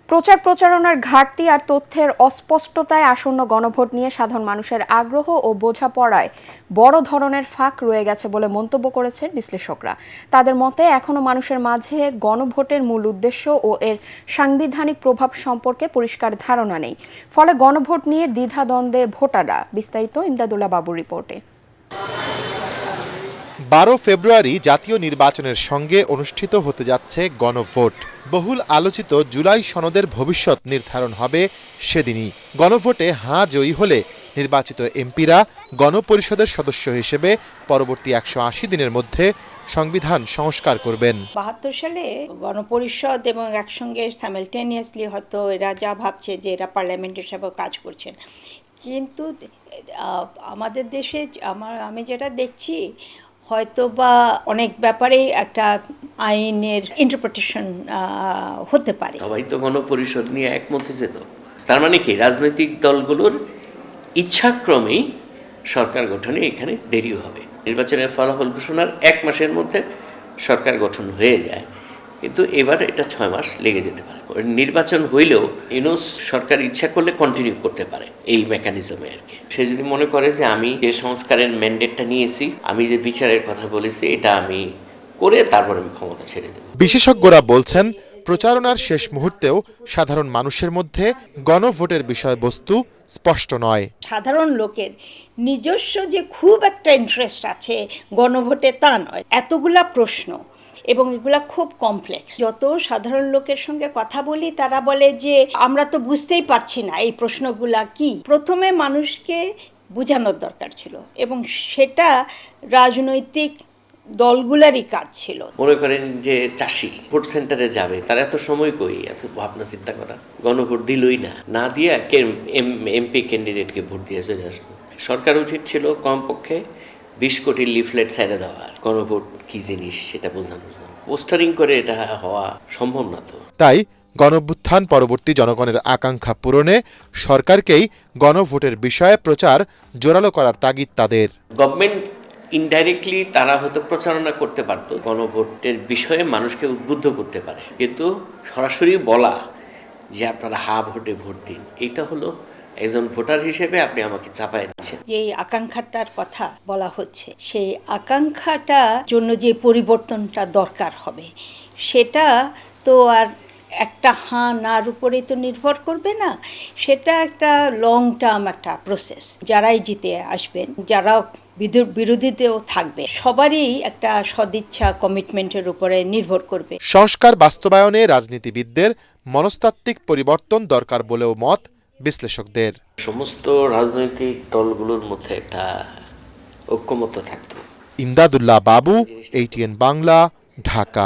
প্রচার প্রচারণার ঘাটতি আর তথ্যের অস্পষ্টতায় আসন্ন গণভোট নিয়ে সাধারণ মানুষের আগ্রহ ও বোঝাপড়ায় বড় ধরনের ফাঁক রয়ে গেছে বলে মন্তব্য করেছেন বিশ্লেষকরা। তাদের মতে এখনো মানুষের মাঝে গণভোটের মূল উদ্দেশ্য ও এর সাংবিধানিক প্রভাব সম্পর্কে পরিষ্কার ধারণা নেই। ফলে গণভোট নিয়ে দ্বিধাদ্বন্দ্বে ভোটাররা। বিস্তারিত ইমদাদুল্লাহ বাবুর রিপোর্টে। 12 ফেব্রুয়ারি জাতীয় নির্বাচনের সঙ্গে অনুষ্ঠিত হতে যাচ্ছে গণভোট। বহুল আলোচিত জুলাই সনদের ভবিষ্যৎ নির্ধারণ হবে সেদিনই। গণভোটে হাঁ জয়ী হলে নির্বাচিত এমপিরা গণপরিষদের সদস্য হিসেবে পরবর্তী 180 দিনের মধ্যে সংবিধান সংস্কার করবেন। 72 সালে গণপরিষদ এবং একসঙ্গে সাইমালটেনিয়াসলি হয়তো এরা যা ভাবছে যে এরা পার্লামেন্ট হিসাবে কাজ করছেন, কিন্তু আমাদের দেশে আমি যেটা দেখছি হয়তো বা অনেক ব্যাপারেই একটা আইনের ইন্টারপ্রিটেশন হতে পারে। সবাই তো গণপরিষদ নিয়ে একমত হয়েছে। তো তার মানে কি রাজনৈতিক দলগুলোর ইচ্ছাক্রমেই সরকার গঠনে এখানে দেরি হবে। নির্বাচনের ফলাফল ঘোষণার 1 মাসের মধ্যে সরকার গঠন হয়ে যায়, কিন্তু এবার এটা 6 মাস লেগে যেতে পারে। নির্বাচন হইলেও ইউনূস সরকার ইচ্ছা করলে কন্টিনিউ করতে পারে এই মেকানিজমে আর কি। সে যদি মনে করে যে আমি যে সংস্কারের ম্যান্ডেটটা নিয়েছি, আমি যে বিচারের কথা বলেছি, এটা আমি করে তারপর আমি ক্ষমতা ছেড়ে দেব। বিশেষজ্ঞরা বলছেন প্রচারণার শেষ মুহূর্তেও সাধারণ মানুষের মধ্যে গণভোটের বিষয়বস্তু স্পষ্ট নয়। সাধারণ লোকের নিজস্ব যে খুব একটা ইন্টারেস্ট আছে গণভোটে তা নয়। এতগুলা প্রশ্ন এবং এগুলা খুব কমপ্লেক্স। যত সাধারণ লোকের সঙ্গে কথা বলি তারা বলে যে আমরা তো বুঝতেই পারছি না এই প্রশ্নগুলা কি। প্রথমে মানুষকে বোঝানোর দরকার ছিল এবং সেটা রাজনৈতিক দলগুলারই কাজ ছিল। মনে করেন যে চাষি ভোট সেন্টারে যাবে, তার এত সময় কই, এত ভাবনা চিন্তা করা, গণভোট দিলই না দিয়ে এমপি ক্যান্ডিডেটকে ভোট দিয়ে চলে আসবো। সরকার উচিত ছিল কমপক্ষে 20 কোটি লিফলেট ছেড়ে দেওয়ার, গণভোট কি জিনিস সেটা বোঝানোর জন্য। পোস্টারিং করে এটা হওয়া সম্ভব না। তো তাই গণঅভ্যুত্থান পরবর্তী জনগণের আকাঙ্ক্ষা পূরণে সরকারকেই গণভোটের বিষয়ে প্রচার জোরালো করার তাগিদ তাদের। গভর্নমেন্ট ইনডাইরেক্টলি তারা হয়তো প্রচারণা করতে পারতো, গণভোটের বিষয়ে মানুষকে উদ্বুদ্ধ করতে পারে, কিন্তু সরাসরি বলা যে আপনারা হা ভোটে ভোট দিন, এটা হলো একজন ভোটার হিসেবে আপনি আমাকে চাপায় দিচ্ছেন। যে আকাঙ্ক্ষাটার কথা বলা হচ্ছে, সেই আকাঙ্ক্ষাটার জন্য যে পরিবর্তনটা দরকার হবে সেটা তো আর একটা হাঁ নার উপরেই তো নির্ভর করবে না। সেটা একটা লং টার্ম একটা প্রসেস। যারাই জিতে আসবেন, যারা বিরোধীতেও থাকবে, সবারই একটা সদিচ্ছা কমিটমেন্টের উপরে নির্ভর করবে। সংস্কার বাস্তবায়নে রাজনীতিবিদদের মনস্তাত্ত্বিক পরিবর্তন দরকার বলেও মত বিশ্লেষকদের। সমস্ত রাজনৈতিক দলগুলোর মধ্যে একটা ঐক্যমত্য থাকতো। ইমদাদুল্লাহ বাবু, ATN বাংলা, ঢাকা।